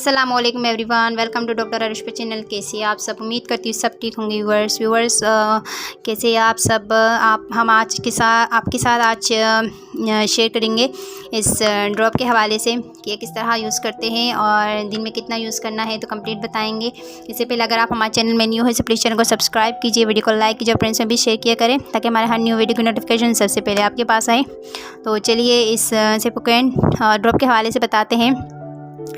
अस्सलामुअलैकुम everyone, welcome to doctor Arushpa channel. कैसे आप सब? उम्मीद करती हूँ सब ठीक होंगे। व्यूवर्स कैसे आप सब? हम आज आपके साथ आज शेयर करेंगे इस ड्रॉप के हवाले से कि किस तरह यूज़ करते हैं और दिन में कितना यूज़ करना है, तो कंप्लीट बताएंगे। इससे पहले अगर आप हमारे चैनल में न्यू है तो प्लीज़ चैनल को सब्सक्राइब कीजिए, वीडियो को लाइक कीजिए, फ्रेंड्स में भी शेयर किया करें ताकि हमारे हर न्यू वीडियो की नोटिफिकेशन सबसे पहले आपके पास आए। तो चलिए इस सिपोकेन ड्रॉप के हवाले से बताते हैं।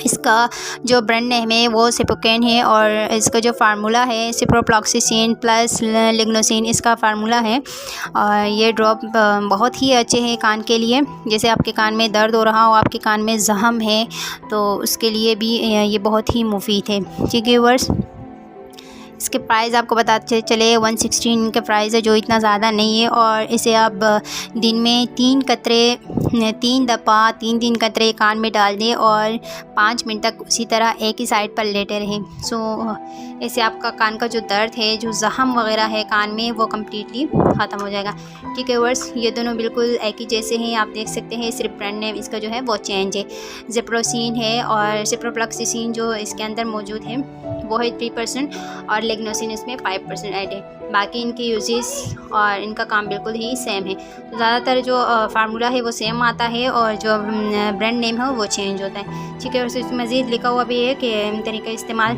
इसका जो ब्रांड नेम है वो सिपोकेन है और इसका जो फार्मूला है सिप्रोफ्लॉक्सासिन प्लस लिग्नोसिन इसका फार्मूला है। और ये ड्रॉप बहुत ही अच्छे हैं कान के लिए। जैसे आपके कान में दर्द हो रहा हो, आपके कान में जख्म है, तो उसके लिए भी ये बहुत ही मुफीद है। ठीक है व्यूअर्स, इसके प्राइस आपको बताते चले 116 का प्राइस है, जो इतना ज़्यादा नहीं है। और इसे आप दिन में 3 दफ़ा 3 कतरे कान में डाल दें और 5 मिनट तक उसी तरह एक ही साइड पर लेटे रहें। ऐसे आपका कान का जो दर्द है, जो ज़ख्म वगैरह है कान में, वो कम्प्लीटली ख़त्म हो जाएगा। ठीक है वर्स, ये दोनों बिल्कुल एक ही जैसे हैं, आप देख सकते हैं। सिर्फ ब्रांड नेम इसका जो है वो चेंज है। जिप्रोसिन है और सिप्रोफ्लॉक्सासिन जो इसके अंदर मौजूद है वो है 3% और लिग्नोसिन इसमें 5% ऐड है। बाकी इनके यूजेस और इनका काम बिल्कुल ही सेम है। तो ज़्यादातर जो फार्मूला है वो सेम आता है और जो ब्रांड नेम है वो चेंज होता है। ठीक है, उसमें मज़ीद लिखा हुआ भी है कि तरीका इस्तेमाल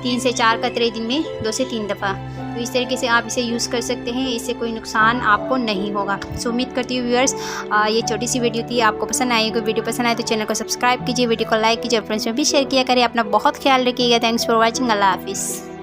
3 से 4 कतरे दिन में 2 से 3 दफ़ा। तो इस तरीके से आप इसे यूज़ कर सकते हैं, इससे कोई नुकसान आपको नहीं होगा। सो उम्मीद करती हूँ व्यूअर्स ये छोटी सी वीडियो थी, आपको पसंद आई। कोई वीडियो पसंद आए तो चैनल को सब्सक्राइब कीजिए, वीडियो को लाइक कीजिए, फ्रेंड्स में भी शेयर किया करें। अपना बहुत ख्याल रखिएगा। Thanks for watching. अल्लाह हाफिज़।